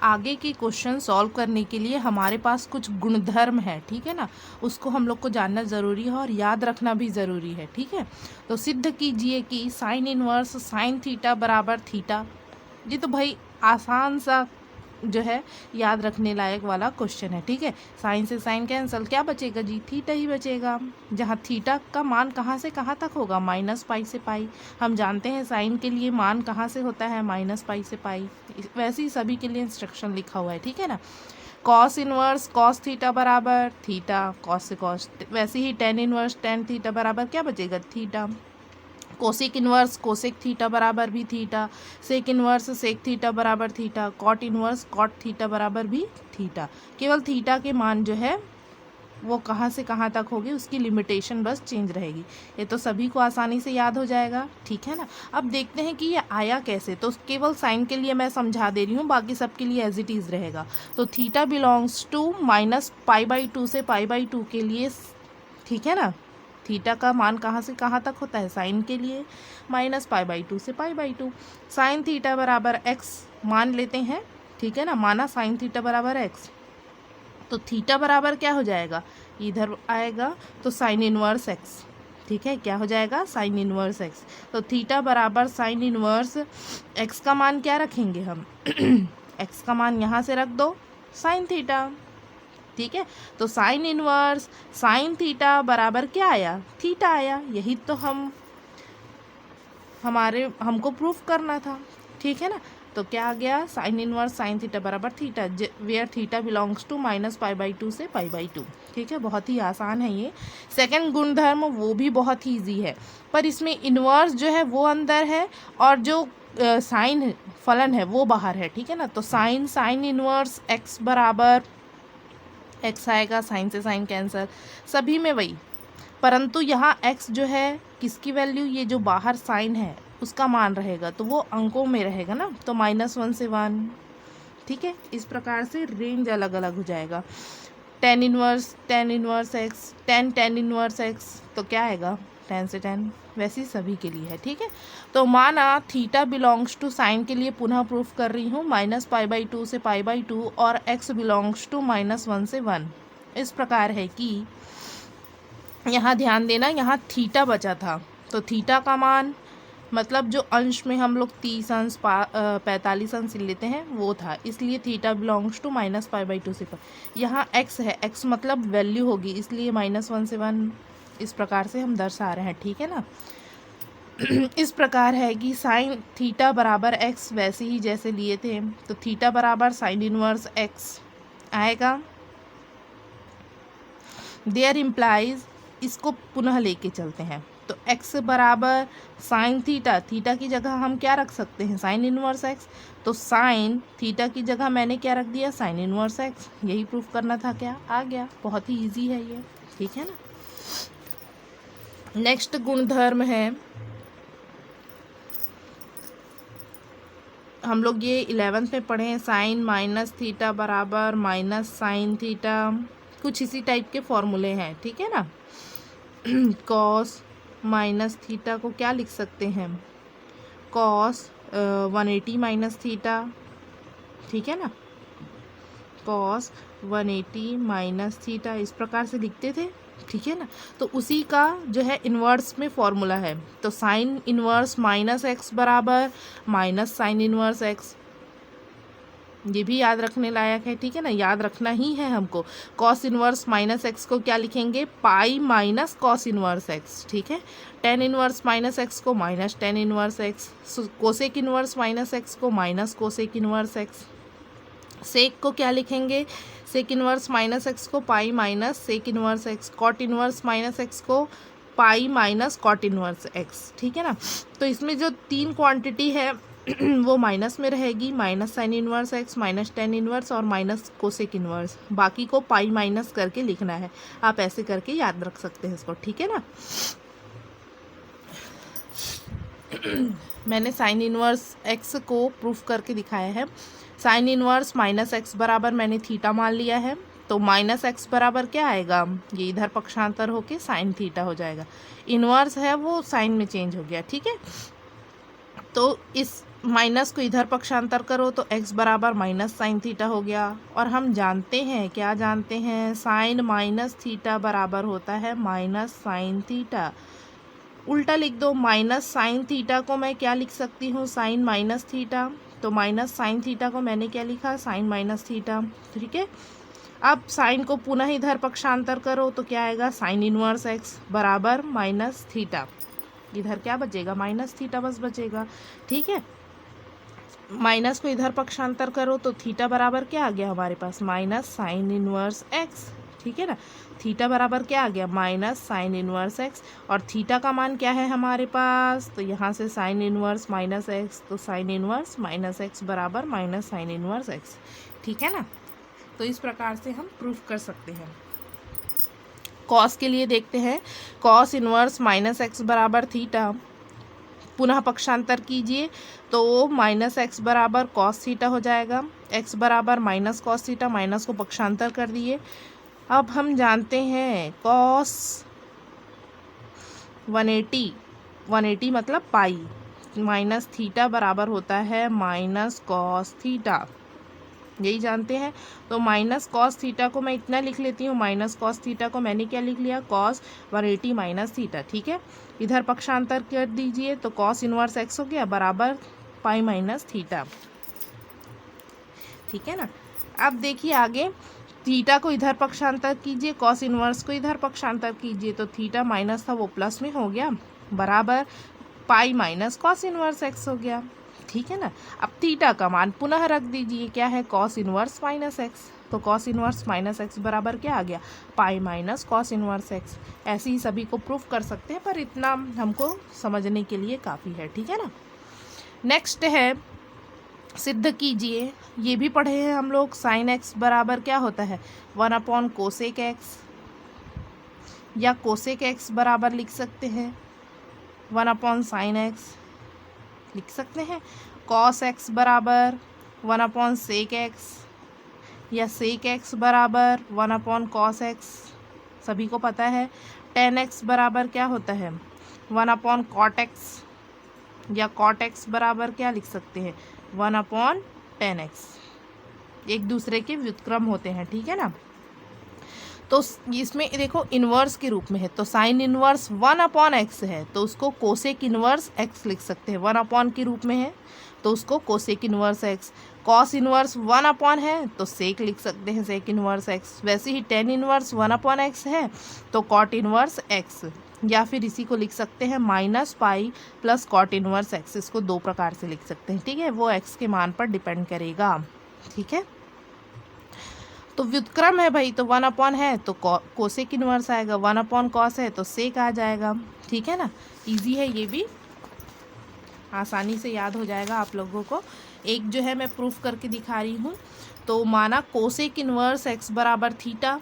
आगे के question solve करने के लिए हमारे पास कुछ गुणधर्म है, ठीक है ना, उसको हम लोग को जानना ज़रूरी है और याद रखना भी ज़रूरी है, ठीक है। तो सिद्ध कीजिए कि साइन इनवर्स साइन थीटा बराबर थीटा। ये तो भाई आसान सा जो है याद रखने लायक वाला क्वेश्चन है, ठीक है। साइन से साइन कैंसिल, क्या बचेगा जी, थीटा ही बचेगा। जहाँ थीटा का मान कहाँ से कहाँ तक होगा, माइनस पाई से पाई। हम जानते हैं साइन के लिए मान कहाँ से होता है, माइनस पाई से पाई। वैसे ही सभी के लिए इंस्ट्रक्शन लिखा हुआ है, ठीक है ना। कॉस इनवर्स कॉस थीटा बराबर थीटा, कॉस से कॉस। वैसे ही टेन इनवर्स टेन थीटा बराबर क्या बचेगा, theta. Cosec inverse cosec theta बराबर भी theta, sec inverse sec theta बराबर theta, cot inverse cot theta बराबर भी थीटा। केवल थीटा के मान जो है वो कहाँ से कहाँ तक होगी, उसकी लिमिटेशन बस चेंज रहेगी। ये तो सभी को आसानी से याद हो जाएगा, ठीक है ना। अब देखते हैं कि ये आया कैसे। तो केवल साइन के लिए मैं समझा दे रही हूँ, बाकी सब के लिए एज इट इज़ रहेगा। तो थीटा बिलोंग्स टू माइनस पाई/2 से पाई/2 के लिए, ठीक है ना। थीटा का मान कहाँ से कहाँ तक होता है, साइन के लिए माइनस पाई/2 से पाई/2। साइन थीटा बराबर एक्स मान लेते हैं, ठीक है ना। माना साइन थीटा बराबर एक्स, तो थीटा बराबर क्या हो जाएगा, इधर आएगा तो साइन इनवर्स एक्स, ठीक है। क्या हो जाएगा, साइन इनवर्स एक्स। तो थीटा बराबर साइन इनवर्स एक्स का मान क्या रखेंगे हम एक्स का मान यहाँ से रख दो, साइन थीटा, ठीक है। तो साइन इनवर्स साइन थीटा बराबर क्या आया, थीटा आया। यही तो हमको प्रूफ करना था, ठीक है ना। तो क्या आ गया, साइन इनवर्स साइन थीटा बराबर theta, where theta belongs to minus पाई/2 से पाई/2, ठीक है। बहुत ही आसान है ये। सेकंड गुणधर्म वो भी बहुत ही ईजी है, पर इसमें इनवर्स जो है वो अंदर है और जो साइन फलन है वो बाहर है, ठीक है ना। तो साइन इनवर्स एक्स बराबर एक्स आएगा, साइन से साइन कैंसिल, सभी में वही। परंतु यहाँ एक्स जो है किसकी वैल्यू, ये जो बाहर साइन है उसका मान रहेगा, तो वो अंकों में रहेगा ना, तो -1 से 1, ठीक है। इस प्रकार से रेंज अलग अलग हो जाएगा। Ten inverse x, ten inverse x, तो क्या आएगा, 10 से 10। वैसे ही सभी के लिए है, ठीक है। तो माना थीटा बिलोंग्स टू साइन के लिए पुनः प्रूफ कर रही हूँ माइनस पाई/2 से पाई/2 और एक्स बिलोंग्स टू -1 से 1। इस प्रकार है कि यहाँ ध्यान देना, यहाँ थीटा बचा था, तो थीटा का मान मतलब जो अंश में हम लोग 30 अंश 45 अंश लेते हैं वो था, इसलिए थीटा बिलोंग्स टू माइनस पाई/2 से पाई। यहाँ एक्स है, एक्स मतलब वैल्यू होगी, इसलिए -1 से 1। इस प्रकार से हम दर्शा रहे हैं, ठीक है ना। इस प्रकार है कि साइन थीटा बराबर एक्स वैसे ही जैसे लिए थे, तो थीटा बराबर साइन इनवर्स एक्स आएगा। देयर इम्प्लाइज, इसको पुनः लेके चलते हैं, तो x बराबर साइन थीटा, थीटा की जगह हम क्या रख सकते हैं, साइन इनवर्स x। तो साइन थीटा की जगह मैंने क्या रख दिया, साइन इनवर्स x। यही प्रूफ करना था, क्या आ गया, बहुत ही इजी है ये, ठीक है ना। नेक्स्ट गुणधर्म है, हम लोग ये 11th में पढ़े हैं, साइन माइनस थीटा बराबर माइनस साइन थीटा। कुछ इसी टाइप के फॉर्मूले हैं, ठीक है ना। कॉस माइनस थीटा को क्या लिख सकते हैं, कॉस 180 माइनस थीटा, ठीक है ना। कॉस 180 माइनस थीटा इस प्रकार से लिखते थे, ठीक है ना। तो उसी का जो है इन्वर्स में फॉर्मूला है, तो साइन इन्वर्स माइनस एक्स बराबर माइनस साइन इन्वर्स एक्स। ये भी याद रखने लायक है, ठीक है ना, याद रखना ही है हमको। कॉस इनवर्स माइनस एक्स को क्या लिखेंगे, pi minus cos inverse x, ठीक है। टेन इनवर्स माइनस एक्स को minus tan inverse x, cosec inverse minus x को minus cosec inverse x. Sec को क्या लिखेंगे, सेक इनवर्स माइनस एक्स को pi minus sec inverse x. Cot inverse minus x को pi minus cot inverse x, ठीक है ना। तो इसमें जो तीन क्वांटिटी है वो माइनस में रहेगी, minus sine inverse x, minus tan inverse और माइनस कोसेक इनवर्स। बाकी को पाई माइनस करके लिखना है, आप ऐसे करके याद रख सकते हैं इसको, ठीक है ना। मैंने साइन इनवर्स एक्स को प्रूफ करके दिखाया है। साइन इनवर्स माइनस एक्स बराबर मैंने थीटा मान लिया है, तो माइनस एक्स बराबर क्या आएगा, ये इधर पक्षांतर होके साइन थीटा हो जाएगा। इनवर्स है वो साइन में चेंज हो गया, ठीक है। तो इस माइनस को इधर पक्षांतर करो तो x बराबर माइनस साइन थीटा हो गया। और हम जानते हैं, क्या जानते हैं, साइन माइनस थीटा बराबर होता है माइनस साइन थीटा। उल्टा लिख दो, माइनस साइन थीटा को मैं क्या लिख सकती हूँ, साइन माइनस थीटा। तो माइनस साइन थीटा को मैंने क्या लिखा, साइन माइनस थीटा। ठीक है, अब साइन को पुनः इधर पक्षांतर करो तो क्या आएगा, साइन इनवर्स एक्स बराबर माइनस थीटा। इधर क्या बचेगा, माइनस थीटा बस बचेगा। ठीक है, माइनस को इधर पक्षांतर करो तो थीटा बराबर क्या आ गया हमारे पास, माइनस साइन इनवर्स एक्स। ठीक है ना, थीटा बराबर क्या आ गया, माइनस साइन इनवर्स एक्स। और थीटा का मान क्या है हमारे पास, तो यहाँ से साइन इनवर्स माइनस एक्स, तो साइन इनवर्स माइनस एक्स बराबर माइनस साइन इनवर्स एक्स। ठीक है ना, तो इस प्रकार से हम प्रूफ कर सकते हैं। कॉस के लिए देखते हैं, कॉस इनवर्स माइनस एक्स बराबर थीटा, पुनः पक्षांतर कीजिए तो माइनस एक्स बराबर कॉस थीटा हो जाएगा। एक्स बराबर माइनस कॉस थीटा, माइनस को पक्षांतर कर दिए। अब हम जानते हैं कॉस 180 मतलब पाई माइनस थीटा बराबर होता है माइनस कॉस थीटा, यही जानते हैं। तो माइनस कॉस थीटा को मैं इतना लिख लेती हूँ, माइनस कॉस थीटा को मैंने क्या लिख लिया, कॉस 180 माइनस थीटा। ठीक है, इधर पक्षांतर कर दीजिए तो कॉस इनवर्स एक्स हो गया बराबर पाई माइनस थीटा। ठीक है ना, अब देखिए आगे, थीटा को इधर पक्षांतर कीजिए, कॉस इनवर्स को इधर पक्षांतर कीजिए, तो थीटा माइनस था वो प्लस में हो गया बराबर पाई माइनस कॉस इनवर्स एक्स हो गया। ठीक है ना, अब थीटा का मान पुनः रख दीजिए, क्या है, कॉस इनवर्स माइनस एक्स। तो कॉस इनवर्स माइनस एक्स बराबर क्या आ गया, पाई माइनस कॉस इनवर्स एक्स। ऐसे ही सभी को प्रूफ कर सकते हैं, पर इतना हमको समझने के लिए काफ़ी है। ठीक है ना, नेक्स्ट है सिद्ध कीजिए। ये भी पढ़े हैं हम लोग, साइन एक्स बराबर क्या होता है, 1 कोसेक एक्स, या कोसेक एक्स बराबर लिख सकते हैं 1 साइन एक्स लिख सकते हैं। कॉस एक्स बराबर 1 सेक एक्स, या सेक एक्स बराबर 1 कॉस एक्स, सभी को पता है। टेन एक्स बराबर क्या होता है, 1 कॉट एक्स, या कॉट एक्स बराबर क्या लिख सकते हैं, 1/10 एक्स। एक दूसरे के व्युत्क्रम होते हैं। ठीक है ना, तो इसमें देखो इन्वर्स के रूप में है, तो साइन इन्वर्स 1/x है तो उसको कोसेक इन्वर्स x लिख सकते हैं। 1 के रूप में है तो उसको cosec inverse x। Cos inverse 1 है तो सेक लिख सकते हैं, सेक इन्वर्स x। वैसे ही टेन इन्वर्स 1/x है तो कॉट इन्वर्स x, या फिर इसी को लिख सकते हैं minus pi plus cot inverse x। इसको दो प्रकार से लिख सकते हैं। ठीक है, वो x के मान पर डिपेंड करेगा। ठीक है, तो व्युत्क्रम है भाई, तो 1 है तो कोसेक इनवर्स आएगा, 1 कॉस है तो सेक आ जाएगा। ठीक है ना, इजी है, ये भी आसानी से याद हो जाएगा आप लोगों को। एक जो है मैं प्रूफ करके दिखा रही हूँ, तो माना कोसेक इनवर्स एक्स बराबर थीटा।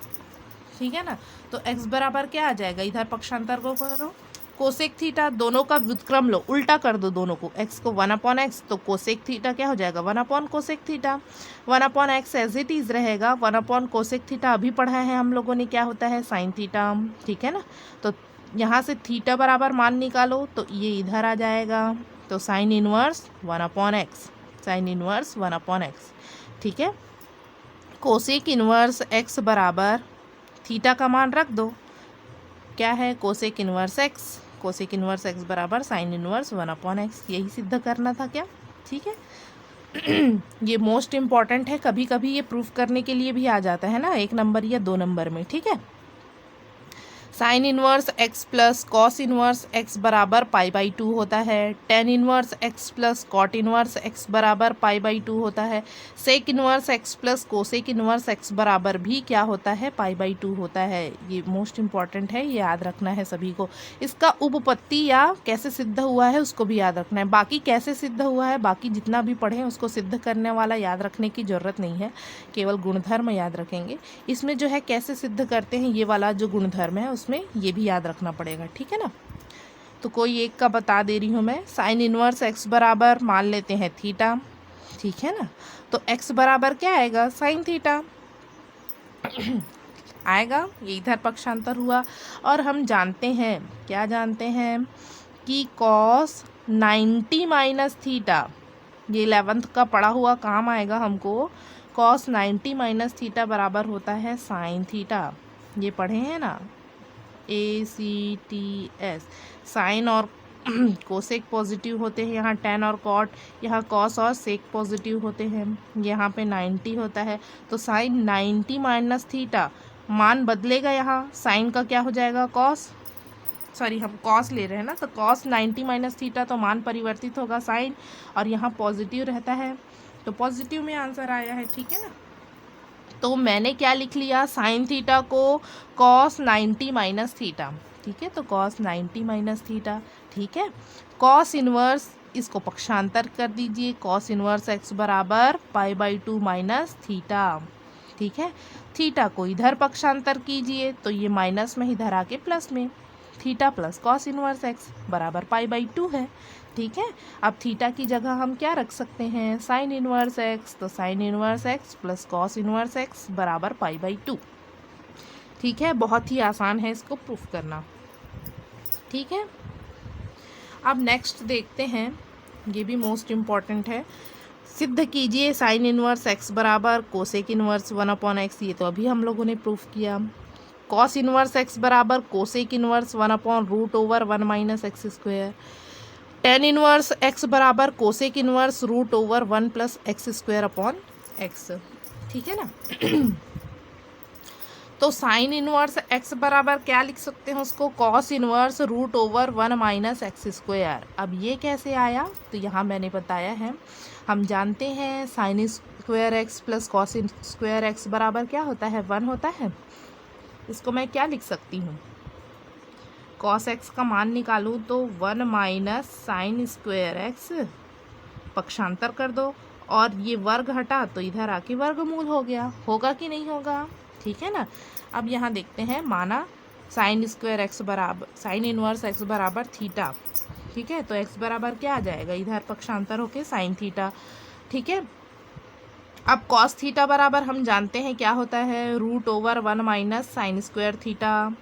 ठीक है ना, तो एक्स बराबर क्या आ जाएगा, इधर पक्षांतर को करो, कोसेक थीटा, दोनों का व्युत्क्रम लो, उल्टा कर दो दोनों को, x को 1/x, तो कोसेक थीटा क्या हो जाएगा, 1 cosec theta. 1/x as it is रहेगा, 1 कोसेक थीटा अभी पढ़ा है हम लोगों ने, क्या होता है, साइन थीटा। ठीक है ना, तो यहाँ से थीटा बराबर मान निकालो तो ये इधर आ जाएगा, तो sine inverse 1/x, sine inverse 1/x। ठीक है, कोसेक इनवर्स x बराबर थीटा का मान रख दो, क्या है, cosec inverse x, cosec inverse x बराबर साइन इनवर्स 1/x। यही सिद्ध करना था क्या। ठीक है ये मोस्ट इम्पॉर्टेंट है, कभी कभी ये प्रूफ करने के लिए भी आ जाता है ना, 1 नंबर या 2 नंबर में। ठीक है, sine inverse x plus cos inverse x बराबर π/2 होता है। Tan inverse x plus cot inverse x बराबर π/2 होता है। Sec inverse x plus cosec inverse x बराबर भी क्या होता है, π/2 होता है। ये मोस्ट इम्पॉर्टेंट है, ये याद रखना है सभी को। इसका उपपत्ति या कैसे सिद्ध हुआ है उसको भी याद रखना है। बाकी कैसे सिद्ध हुआ है, बाकी जितना भी पढ़ें उसको सिद्ध करने वाला याद रखने की ज़रूरत नहीं है, केवल गुणधर्म याद रखेंगे। इसमें जो है कैसे सिद्ध करते हैं, ये वाला जो गुणधर्म है उसमें ये भी याद रखना पड़ेगा। ठीक है ना, तो कोई एक का बता दे रही हूँ मैं, साइन इनवर्स x बराबर मान लेते हैं थीटा। ठीक है ना, तो x बराबर क्या आएगा, साइन थीटा आएगा, ये इधर पक्षांतर हुआ। और हम जानते हैं, क्या जानते हैं, कि कॉस 90 माइनस थीटा ये 11th का पढ़ा हुआ काम आएगा हमको। cos 90 माइनस थीटा बराबर होता है साइन थीटा। ये पढ़े हैं ना, ACTS। साइन और कोसेक पॉजिटिव होते हैं, यहाँ tan और cot, यहाँ cos और सेक पॉजिटिव होते हैं, यहाँ पे 90 होता है। तो साइन 90 माइनस थीटा, मान बदलेगा, यहाँ साइन का क्या हो जाएगा cos, सॉरी हम cos ले रहे हैं ना, तो cos 90 माइनस थीटा, तो मान परिवर्तित होगा साइन, और यहाँ पॉजिटिव रहता है, तो पॉजिटिव में आंसर आया है। ठीक है ना, तो मैंने क्या लिख लिया, साइन थीटा को cos 90 माइनस थीटा। ठीक है, तो cos 90 माइनस थीटा। ठीक है, cos इनवर्स, इसको पक्षांतर कर दीजिए, cos इनवर्स x बराबर π/2 माइनस थीटा। ठीक है, थीटा को इधर पक्षांतर कीजिए, तो ये माइनस में इधर आके प्लस में, theta plus cos inverse x बराबर π/2 है। ठीक है, अब थीटा की जगह हम क्या रख सकते हैं, साइन इनवर्स x, तो sign inverse x plus cos inverse x बराबर π/2। ठीक है, बहुत ही आसान है इसको प्रूफ करना। ठीक है, अब नेक्स्ट देखते हैं, ये भी मोस्ट इम्पॉर्टेंट है। सिद्ध कीजिए साइन इनवर्स x बराबर कोसेक इनवर्स 1/x। ये तो अभी हम लोगों ने प्रूफ किया। कॉस इनवर्स x बराबर cosec inverse 1/√1 minus X square. Ten inverse x बराबर cosec inverse √1 plus x square upon x. ठीक है ना, तो साइन इनवर्स x बराबर क्या लिख सकते हैं उसको, cos inverse √1 minus X square. अब ये कैसे आया, तो यहाँ मैंने बताया है, हम जानते हैं sine square x plus cos square x बराबर क्या होता है, 1 होता है। इसको मैं क्या लिख सकती हूँ, कॉस x का मान निकालूँ तो 1 माइनस साइन स्क्वायर x, पक्षांतर कर दो, और ये वर्ग हटा तो इधर आके वर्गमूल हो गया, होगा कि नहीं होगा। ठीक है ना, अब यहाँ देखते हैं, माना साइन स्क्वायर x बराबर, साइन इनवर्स x बराबर थीटा। ठीक है, तो x बराबर क्या आ जाएगा, इधर पक्षांतर होके साइन थीटा। ठीक है, अब कॉस थीटा बराबर हम जानते हैं क्या होता है, √1 माइनस साइन स्क्वायर थीटा।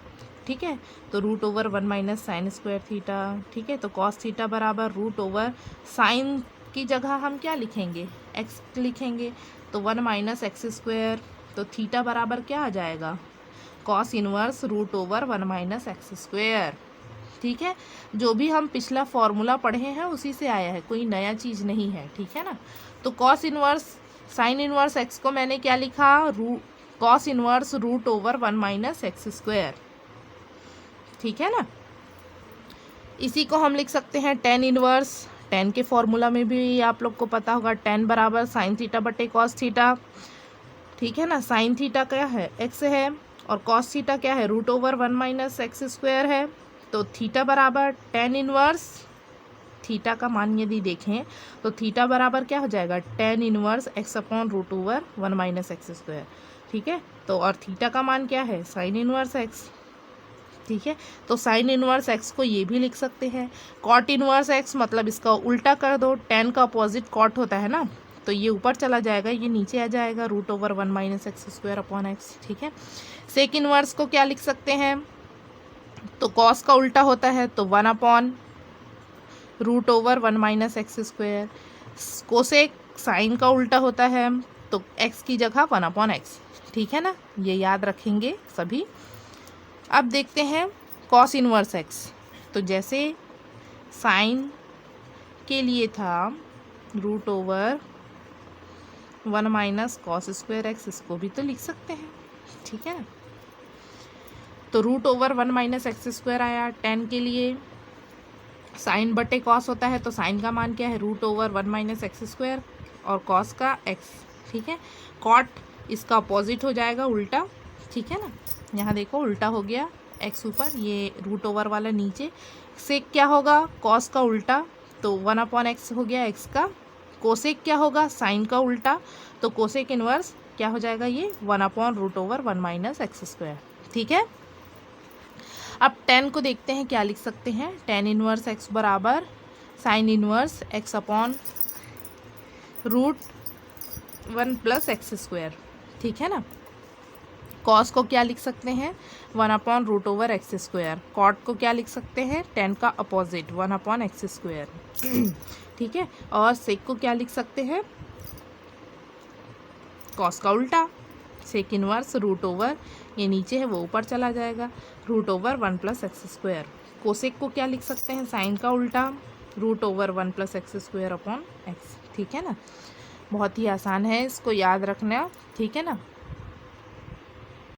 ठीक है, तो √1 माइनस साइन स्क्वायर थीटा। ठीक है, तो कॉस थीटा बराबर √, साइन की जगह हम क्या लिखेंगे, x लिखेंगे, तो 1 माइनस एक्स स्क्वायर, तो थीटा बराबर क्या आ जाएगा, cos inverse √1 minus X square. ठीक है, जो भी हम पिछला फॉर्मूला पढ़े हैं उसी से आया है, कोई नया चीज़ नहीं है। ठीक है ना, तो cos inverse sine inverse x को मैंने क्या लिखा, cos inverse √1 minus X square. ठीक है ना, इसी को हम लिख सकते हैं टेन इनवर्स। टेन के फॉर्मूला में भी आप लोग को पता होगा, टेन बराबर साइन थीटा बटे कॉस थीटा। ठीक है ना, साइन थीटा क्या है, x है, और कॉस थीटा क्या है, √1 माइनस एक्स स्क्वायर है। तो थीटा बराबर टेन इनवर्स, थीटा का मान यदि देखें तो थीटा बराबर क्या हो जाएगा, ten inverse x upon √1 minus X square. ठीक है, तो और थीटा का मान क्या है, साइन इनवर्स x। ठीक है, तो साइन इनवर्स x को ये भी लिख सकते हैं, कॉट इनवर्स x, मतलब इसका उल्टा कर दो, टेन का अपोजिट कॉट होता है ना, तो ये ऊपर चला जाएगा, ये नीचे आ जाएगा, √1 minus X square upon x. ठीक है, सेक इनवर्स को क्या लिख सकते हैं, तो कॉस का उल्टा होता है, तो 1/√1 minus X square. Cosec sine का उल्टा होता है, तो x की जगह 1/x। ठीक है ना, ये याद रखेंगे सभी। अब देखते हैं कॉस इनवर्स x, तो जैसे साइन के लिए था √1 माइनस कॉस स्क्वायर x, इसको भी तो लिख सकते हैं। ठीक है ना, तो √1 माइनस एक्स स्क्वायर आया। टेन के लिए साइन बटे कॉस होता है, तो साइन का मान क्या है, √1 माइनस एक्स स्क्वायर, और कॉस का x। ठीक है, कॉट इसका अपोजिट हो जाएगा, उल्टा। ठीक है ना, यहाँ देखो उल्टा हो गया, x ऊपर, ये √1 वाला नीचे। सेक क्या होगा, कॉस का उल्टा, तो 1/x हो गया x का। कोसेक क्या होगा, साइन का उल्टा, तो कोसेक इनवर्स क्या हो जाएगा, ये 1/√1 माइनस एक्स स्क्वायर। ठीक है, अब टेन को देखते हैं क्या लिख सकते हैं, टेन इनवर्स x बराबर sign inverse x upon √1 plus x square. ठीक है ना, कॉस को क्या लिख सकते हैं, 1/√एक्स स्क्वायर। कॉट को क्या लिख सकते हैं, टेन का अपोजिट 1/x स्क्वायर। ठीक है। और सेक को क्या लिख सकते हैं, कॉस का उल्टा, सेक इनवर्स रूट ओवर, ये नीचे है वो ऊपर चला जाएगा, रूट ओवर 1 + x²। कोसेक को क्या लिख सकते हैं, साइन का उल्टा, root over 1 + x² upon x। ठीक है ना, बहुत ही आसान है, इसको याद रखना, ठीक है ना।